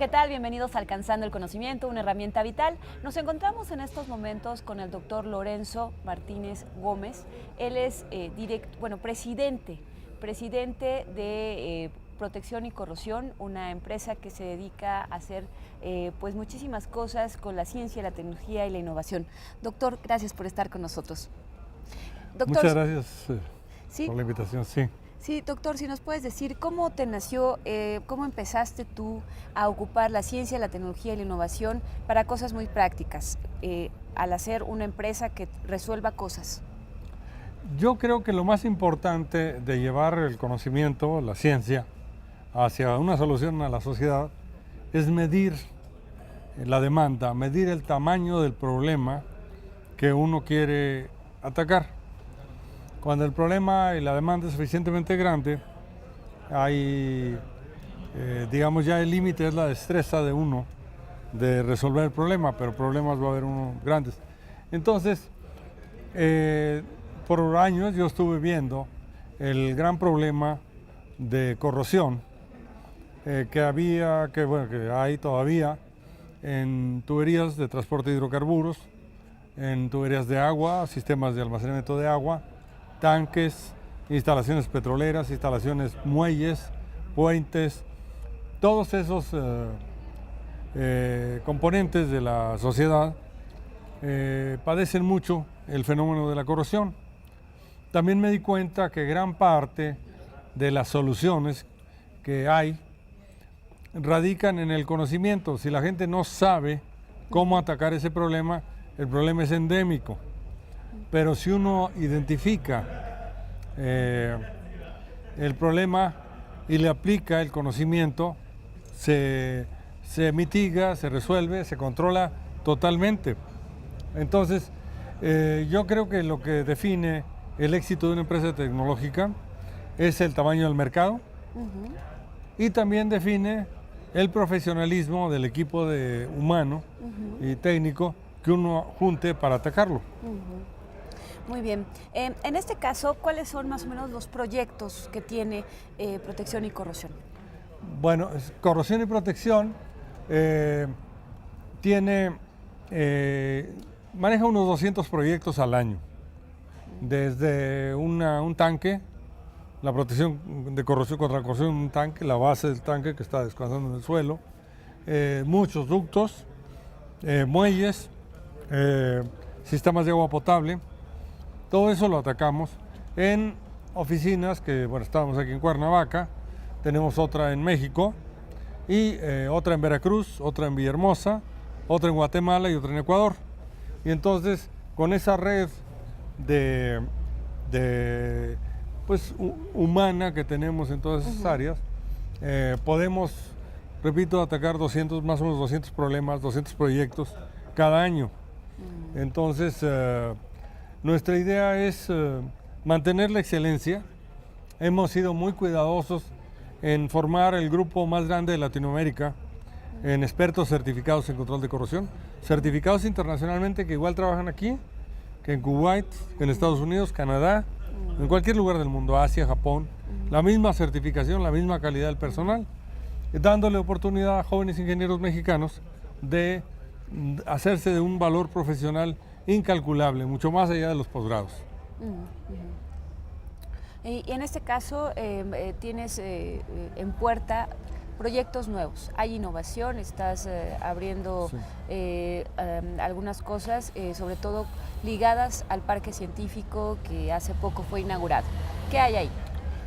¿qué tal? Bienvenidos a Alcanzando el Conocimiento, una herramienta vital. Nos encontramos en estos momentos con el doctor Lorenzo Martínez Gómez. Él es presidente de Protección y Corrosión, una empresa que se dedica a hacer pues muchísimas cosas con la ciencia, la tecnología y la innovación. Doctor, gracias por estar con nosotros. Doctor, muchas gracias ¿sí? por la invitación. Sí. Sí, doctor, si nos puedes decir cómo te nació, cómo empezaste tú a ocupar la ciencia, la tecnología y la innovación para cosas muy prácticas, al hacer una empresa que resuelva cosas. Yo creo que lo más importante de llevar el conocimiento, la ciencia, hacia una solución a la sociedad es medir la demanda, medir el tamaño del problema que uno quiere atacar. Cuando el problema y la demanda es suficientemente grande, hay, digamos, ya el límite es la destreza de uno de resolver el problema, pero problemas va a haber unos grandes. Entonces, por años yo estuve viendo el gran problema de corrosión que hay todavía en tuberías de transporte de hidrocarburos, en tuberías de agua, sistemas de almacenamiento de agua, tanques, instalaciones petroleras, instalaciones muelles, puentes, todos esos componentes de la sociedad padecen mucho el fenómeno de la corrosión. También me di cuenta que gran parte de las soluciones que hay radican en el conocimiento. Si la gente no sabe cómo atacar ese problema, el problema es endémico. Pero si uno identifica el problema y le aplica el conocimiento, se mitiga, se resuelve, se controla totalmente. Entonces, yo creo que lo que define el éxito de una empresa tecnológica es el tamaño del mercado y también define el profesionalismo del equipo humano y técnico que uno junte para atacarlo. Muy bien. En este caso, ¿cuáles son más o menos los proyectos que tiene Protección y Corrosión? Bueno, Corrosión y Protección maneja unos 200 proyectos al año. Desde un tanque, la protección de corrosión contra la corrosión en un tanque, la base del tanque que está descansando en el suelo, muchos ductos, muelles, sistemas de agua potable. Todo eso lo atacamos en oficinas que, bueno, estábamos aquí en Cuernavaca, tenemos otra en México y otra en Veracruz, otra en Villahermosa, otra en Guatemala y otra en Ecuador. Y entonces, con esa red humana que tenemos en todas esas áreas, podemos, repito, atacar más o menos 200 problemas, 200 proyectos cada año. Entonces, nuestra idea es mantener la excelencia. Hemos sido muy cuidadosos en formar el grupo más grande de Latinoamérica en expertos certificados en control de corrosión, certificados internacionalmente que igual trabajan aquí, que en Kuwait, en Estados Unidos, Canadá, en cualquier lugar del mundo, Asia, Japón, la misma certificación, la misma calidad del personal, dándole oportunidad a jóvenes ingenieros mexicanos de hacerse de un valor profesional incalculable, mucho más allá de los posgrados. Y en este caso tienes en puerta proyectos nuevos, hay innovación, estás abriendo algunas cosas, sobre todo ligadas al parque científico que hace poco fue inaugurado. ¿Qué hay ahí?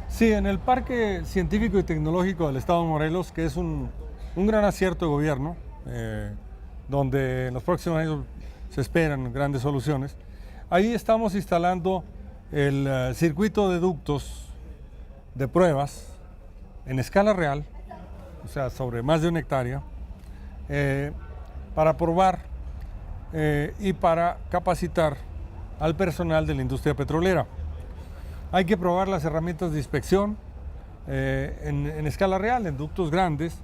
Sí, en el Parque Científico y Tecnológico del Estado de Morelos, que es un gran acierto de gobierno, donde en los próximos años se esperan grandes soluciones. Ahí estamos instalando el circuito de ductos de pruebas en escala real, o sea, sobre más de 1 hectárea, para probar y para capacitar al personal de la industria petrolera. Hay que probar las herramientas de inspección en escala real, en ductos grandes,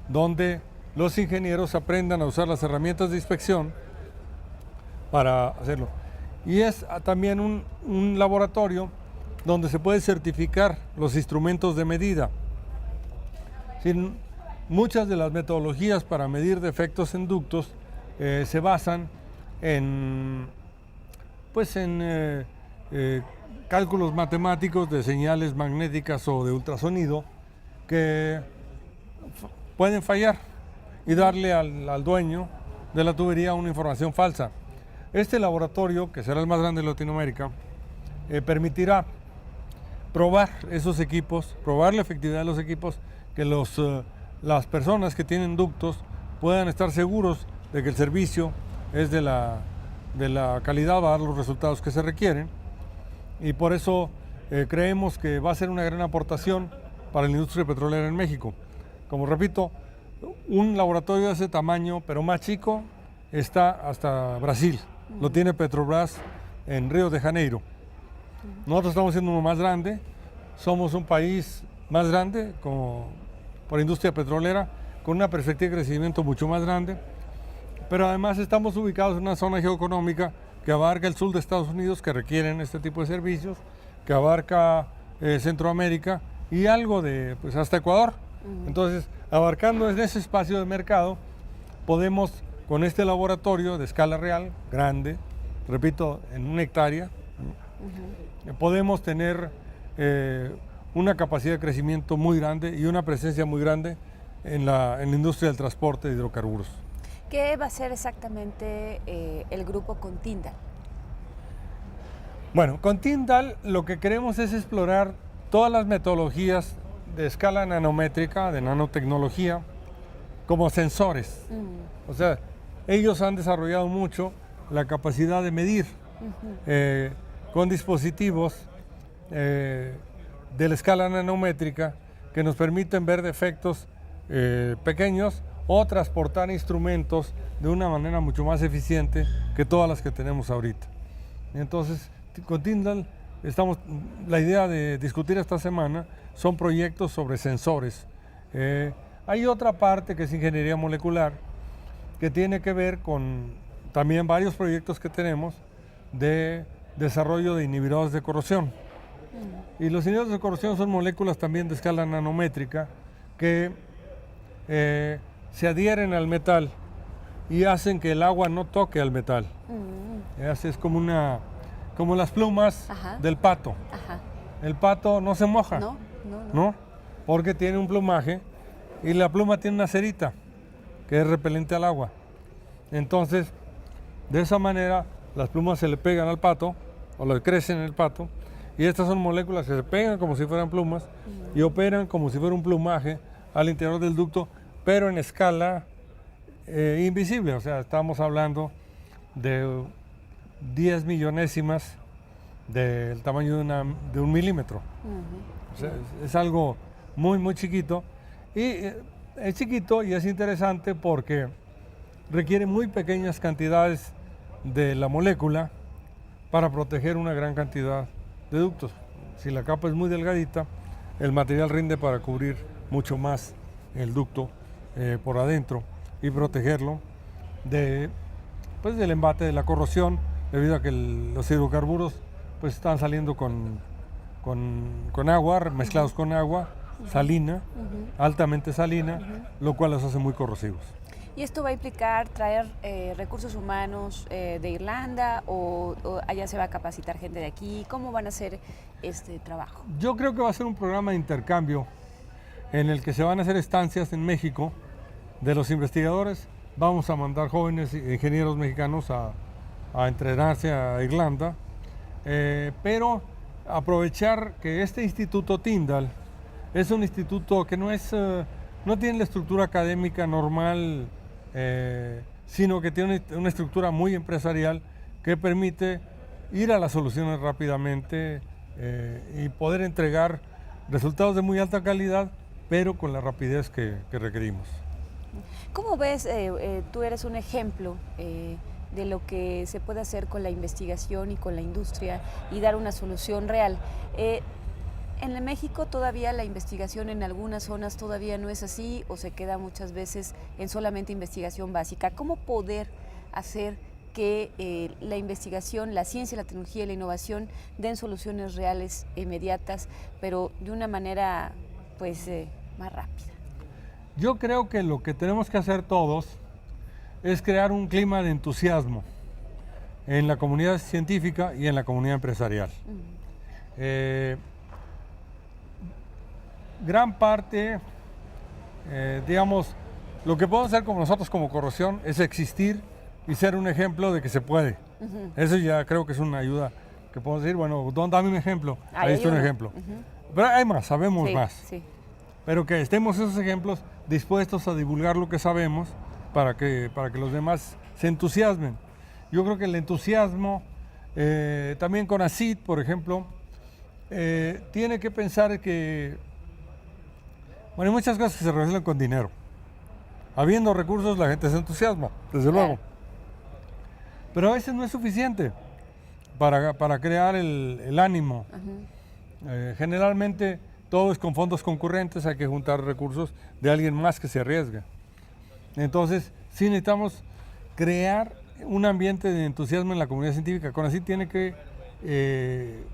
donde los ingenieros aprendan a usar las herramientas de inspección para hacerlo. Y es también un laboratorio donde se puede certificar los instrumentos de medida. muchas de las metodologías para medir defectos en ductos se basan en, pues cálculos matemáticos de señales magnéticas o de ultrasonido que pueden fallar y darle al dueño de la tubería una información falsa. Este laboratorio, que será el más grande de Latinoamérica, permitirá probar esos equipos, probar la efectividad de los equipos, que las personas que tienen ductos puedan estar seguros de que el servicio es de la calidad, va a dar los resultados que se requieren, y por eso creemos que va a ser una gran aportación para la industria petrolera en México. Como repito, un laboratorio de ese tamaño, pero más chico, está hasta Brasil. Lo tiene Petrobras en Río de Janeiro. Nosotros estamos siendo uno más grande, somos un país más grande por industria petrolera, con una perspectiva de crecimiento mucho más grande, pero además estamos ubicados en una zona geoeconómica que abarca el sur de Estados Unidos, que requieren este tipo de servicios, que abarca Centroamérica y algo de, pues hasta Ecuador. Entonces, abarcando en ese espacio de mercado, podemos, con este laboratorio de escala real, grande, repito, en 1 hectárea, podemos tener una capacidad de crecimiento muy grande y una presencia muy grande en la industria del transporte de hidrocarburos. ¿Qué va a ser exactamente el grupo con Tyndall? Bueno, con Tyndall lo que queremos es explorar todas las metodologías de escala nanométrica, de nanotecnología, como sensores. O sea, ellos han desarrollado mucho la capacidad de medir con dispositivos de la escala nanométrica que nos permiten ver defectos pequeños o transportar instrumentos de una manera mucho más eficiente que todas las que tenemos ahorita. Entonces, con Tyndall la idea de discutir esta semana son proyectos sobre sensores. Hay otra parte que es ingeniería molecular, que tiene que ver con también varios proyectos que tenemos de desarrollo de inhibidores de corrosión. Y los inhibidores de corrosión son moléculas también de escala nanométrica que se adhieren al metal y hacen que el agua no toque al metal. Es como las plumas del pato. El pato no se moja, ¿no? Porque tiene un plumaje y la pluma tiene una cerita que es repelente al agua. Entonces, de esa manera, las plumas se le pegan al pato o le crecen en el pato, y estas son moléculas que se pegan como si fueran plumas y operan como si fuera un plumaje al interior del ducto, pero en escala invisible. O sea, estamos hablando de 10 millonésimas del tamaño de 1 milímetro. O sea, es algo muy, muy chiquito. Y es chiquito y es interesante porque requiere muy pequeñas cantidades de la molécula para proteger una gran cantidad de ductos. Si la capa es muy delgadita, el material rinde para cubrir mucho más el ducto por adentro y protegerlo del embate de la corrosión, debido a que los hidrocarburos pues están saliendo con agua, mezclados con agua salina, altamente salina, lo cual los hace muy corrosivos. ¿Y esto va a implicar traer recursos humanos de Irlanda o allá se va a capacitar gente de aquí? ¿Cómo van a hacer este trabajo? Yo creo que va a ser un programa de intercambio en el que se van a hacer estancias en México de los investigadores. Vamos a mandar jóvenes ingenieros mexicanos a entrenarse a Irlanda, pero aprovechar que este instituto Tyndall es un instituto que no tiene la estructura académica normal, sino que tiene una estructura muy empresarial que permite ir a las soluciones rápidamente y poder entregar resultados de muy alta calidad, pero con la rapidez que requerimos. ¿Cómo ves? Tú eres un ejemplo de lo que se puede hacer con la investigación y con la industria y dar una solución real. En México todavía la investigación en algunas zonas todavía no es así o se queda muchas veces en solamente investigación básica. ¿Cómo poder hacer que la investigación, la ciencia, la tecnología y la innovación den soluciones reales e inmediatas, pero de una manera pues más rápida? Yo creo que lo que tenemos que hacer todos es crear un clima de entusiasmo en la comunidad científica y en la comunidad empresarial. Gran parte, digamos, lo que podemos hacer como nosotros como Corrosión es existir y ser un ejemplo de que se puede. Eso ya creo que es una ayuda que podemos decir, bueno, dame un ejemplo, ahí está un ejemplo. Pero hay más, sabemos más. Sí. Pero que estemos esos ejemplos dispuestos a divulgar lo que sabemos para que los demás se entusiasmen. Yo creo que el entusiasmo, también con CONACYT, por ejemplo, tiene que pensar que, bueno, hay muchas cosas que se relacionan con dinero. Habiendo recursos, la gente se entusiasma, desde luego. Pero a veces no es suficiente para crear el ánimo. Generalmente todo es con fondos concurrentes, hay que juntar recursos de alguien más que se arriesgue. Entonces, sí necesitamos crear un ambiente de entusiasmo en la comunidad científica. CONACYT tiene que,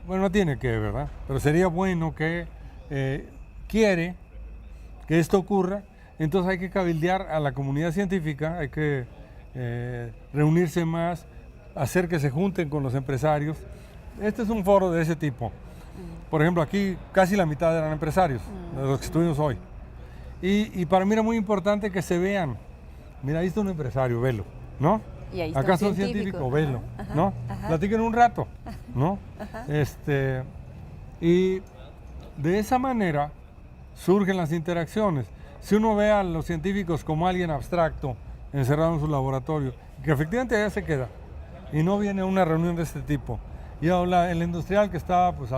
bueno, no tiene que, ¿verdad? Pero sería bueno que quiere que esto ocurra. Entonces hay que cabildear a la comunidad científica, hay que reunirse más, hacer que se junten con los empresarios. Este es un foro de ese tipo. Por ejemplo, aquí casi la mitad eran empresarios, de los que estuvimos hoy. Y para mí era muy importante que se vean. Mira, ahí está un empresario, velo, ¿no? Y ahí está acá está un científico, velo, ¿no? Platiquen un rato, ¿no? Y de esa manera surgen las interacciones. Si uno ve a los científicos como alguien abstracto, encerrado en su laboratorio, que efectivamente allá se queda, y no viene a una reunión de este tipo, y ahora el industrial que está pues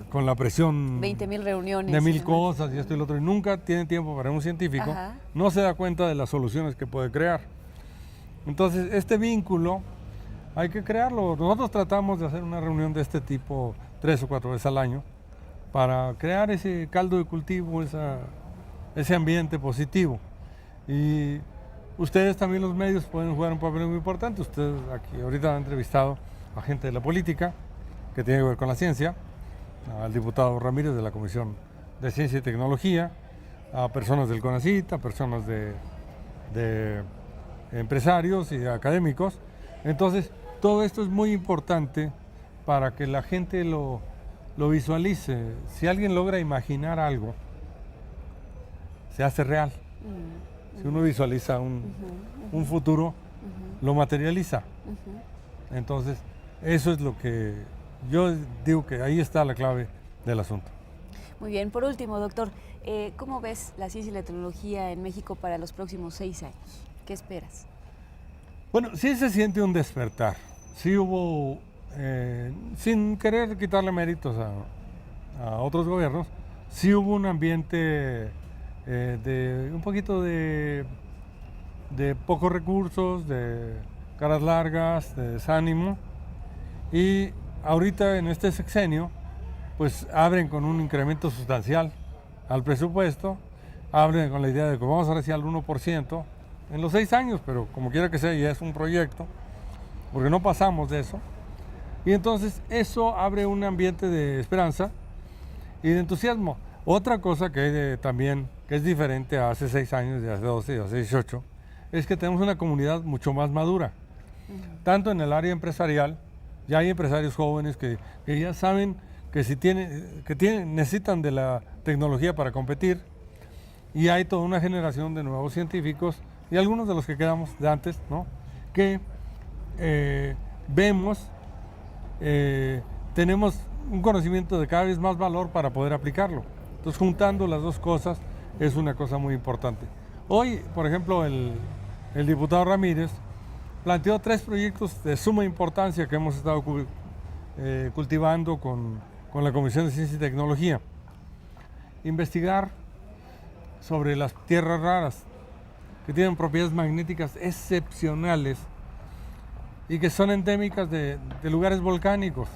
con la presión 20.000 reuniones de 1000 cosas y esto y lo otro, y nunca tiene tiempo para un científico, no se da cuenta de las soluciones que puede crear. Entonces, este vínculo hay que crearlo. Nosotros tratamos de hacer una reunión de este tipo 3 o 4 veces al año para crear ese caldo de cultivo, ese ambiente positivo. Y ustedes también, los medios, pueden jugar un papel muy importante. Ustedes aquí ahorita han entrevistado a gente de la política que tiene que ver con la ciencia, al diputado Ramírez de la Comisión de Ciencia y Tecnología, a personas del CONACYT, a personas de empresarios y académicos. Entonces, todo esto es muy importante para que la gente lo visualice. Si alguien logra imaginar algo, se hace real. Si uno visualiza un futuro, lo materializa. Entonces, eso es lo que yo digo, que ahí está la clave del asunto. Muy bien. Por último, doctor, ¿cómo ves la ciencia y la tecnología en México para los próximos 6 años? ¿Qué esperas? Bueno, sí se siente un despertar. Sí hubo, sin querer quitarle méritos a otros gobiernos, sí hubo un ambiente de un poquito de pocos recursos, de caras largas, de desánimo. Y ahorita en este sexenio, pues abren con un incremento sustancial al presupuesto, abren con la idea de que vamos a recibir al 1% en los 6 años, pero como quiera que sea, ya es un proyecto, porque no pasamos de eso. Y entonces eso abre un ambiente de esperanza y de entusiasmo. Otra cosa que también que es diferente a hace 6 años, de hace 12, de hace 18, es que tenemos una comunidad mucho más madura. Tanto en el área empresarial, ya hay empresarios jóvenes que ya saben que necesitan de la tecnología para competir, y hay toda una generación de nuevos científicos y algunos de los que quedamos de antes, ¿no? Que tenemos un conocimiento de cada vez más valor para poder aplicarlo. Entonces, juntando las dos cosas es una cosa muy importante. Hoy, por ejemplo, el diputado Ramírez planteó 3 proyectos de suma importancia que hemos estado cultivando con la Comisión de Ciencia y Tecnología. Investigar sobre las tierras raras, que tienen propiedades magnéticas excepcionales y que son endémicas de lugares volcánicos.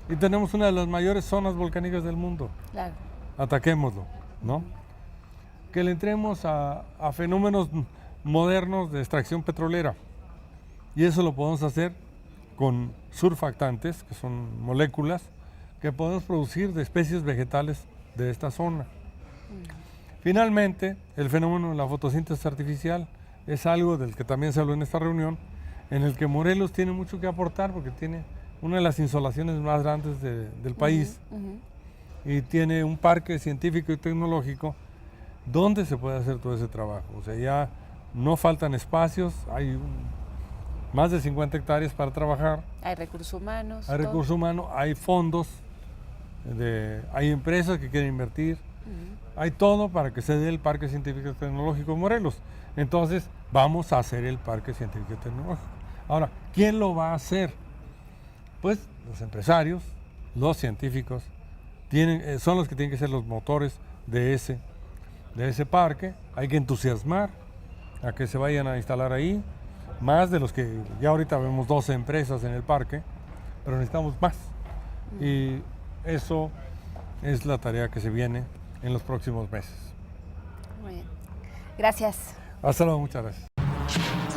Y tenemos una de las mayores zonas volcánicas del mundo. Claro. Ataquémoslo, ¿no? Que le entremos a fenómenos modernos de extracción petrolera. Y eso lo podemos hacer con surfactantes, que son moléculas que podemos producir de especies vegetales de esta zona. Finalmente, el fenómeno de la fotosíntesis artificial es algo del que también se habló en esta reunión, en el que Morelos tiene mucho que aportar porque tiene una de las insolaciones más grandes del país y tiene un parque científico y tecnológico donde se puede hacer todo ese trabajo. O sea, ya no faltan espacios, hay más de 50 hectáreas para trabajar. Hay recursos humanos. Hay recursos humanos, hay fondos, hay empresas que quieren invertir, hay todo para que se dé el Parque Científico y Tecnológico de Morelos. Entonces, vamos a hacer el Parque Científico y Tecnológico. Ahora, ¿quién lo va a hacer? Pues los empresarios, los científicos, son los que tienen que ser los motores de ese parque. Hay que entusiasmar a que se vayan a instalar ahí, más de los que ya ahorita vemos 12 empresas en el parque, pero necesitamos más. Y eso es la tarea que se viene en los próximos meses. Muy bien. Gracias. Hasta luego, muchas gracias.